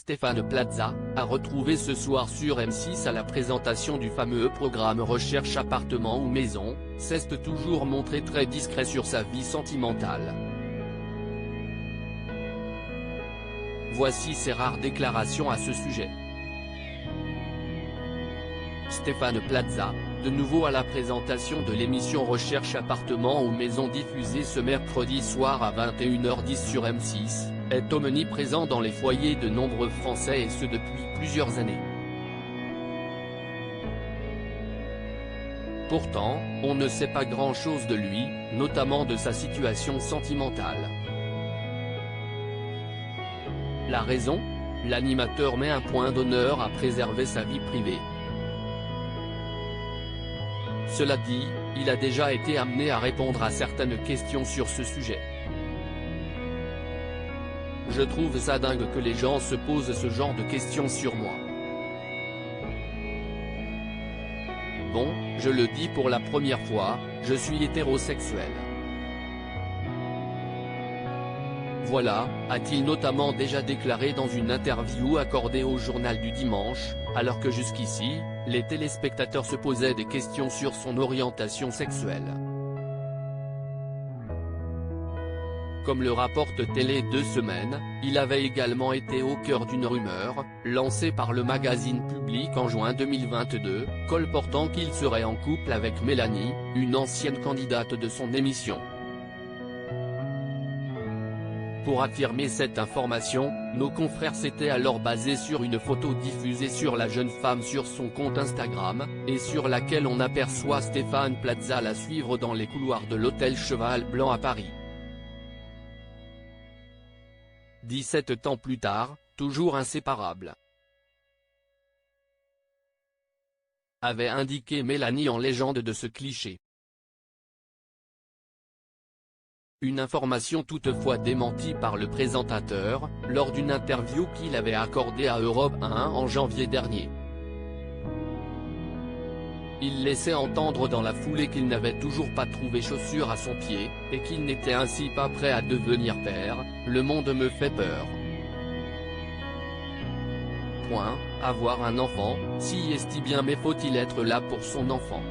Stéphane Plaza, a retrouvé ce soir sur M6 à la présentation du fameux programme Recherche appartement ou maison, s'est toujours montré très discret sur sa vie sentimentale. Voici ses rares déclarations à ce sujet. Stéphane Plaza, de nouveau à la présentation de l'émission Recherche appartement ou maison diffusée ce mercredi soir à 21h10 sur M6, est omniprésent dans les foyers de nombreux Français et ce depuis plusieurs années. Pourtant, on ne sait pas grand-chose de lui, notamment de sa situation sentimentale. La raison ? L'animateur met un point d'honneur à préserver sa vie privée. Cela dit, il a déjà été amené à répondre à certaines questions sur ce sujet. Je trouve ça dingue que les gens se posent ce genre de questions sur moi. Bon, je le dis pour la première fois, je suis hétérosexuel. Voilà, a-t-il notamment déjà déclaré dans une interview accordée au Journal du Dimanche, alors que jusqu'ici, les téléspectateurs se posaient des questions sur son orientation sexuelle. Comme le rapporte Télé 2 Semaines, il avait également été au cœur d'une rumeur, lancée par le magazine Public en juin 2022, colportant qu'il serait en couple avec Mélanie, une ancienne candidate de son émission. Pour affirmer cette information, nos confrères s'étaient alors basés sur une photo diffusée sur la jeune femme sur son compte Instagram, et sur laquelle on aperçoit Stéphane Plaza la suivre dans les couloirs de l'hôtel Cheval Blanc à Paris. 17 ans plus tard, toujours inséparables, avait indiqué Mélanie en légende de ce cliché. Une information toutefois démentie par le présentateur, lors d'une interview qu'il avait accordée à Europe 1 en janvier dernier. Il laissait entendre dans la foulée qu'il n'avait toujours pas trouvé chaussure à son pied, et qu'il n'était ainsi pas prêt à devenir père. Le monde me fait peur. Avoir un enfant, si est-il bien, mais faut-il être là pour son enfant?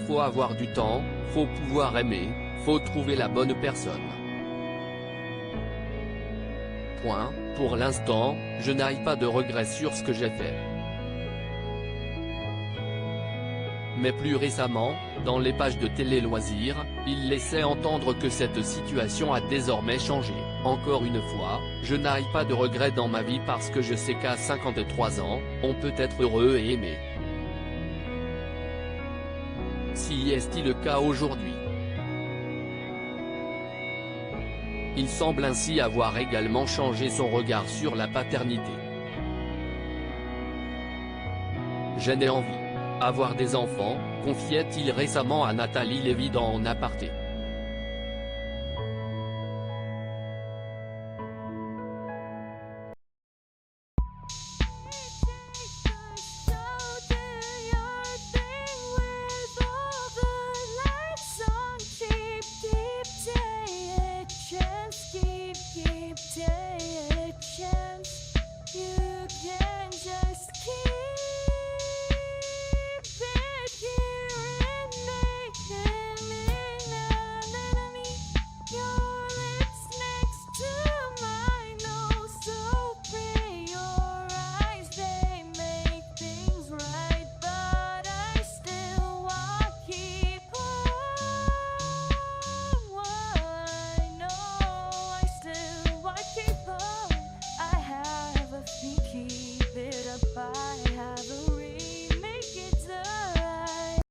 Faut avoir du temps, faut pouvoir aimer, faut trouver la bonne personne. Pour l'instant, je n'ai pas de regrets sur ce que j'ai fait. Mais plus récemment, dans les pages de Télé Loisirs, il laissait entendre que cette situation a désormais changé. Encore une fois, je n'ai pas de regrets dans ma vie parce que je sais qu'à 53 ans, on peut être heureux et aimé. Si est-il le cas aujourd'hui? Il semble ainsi avoir également changé son regard sur la paternité. J'en ai envie. Avoir des enfants, confiait-il récemment à Nathalie Lévy dans En Aparté.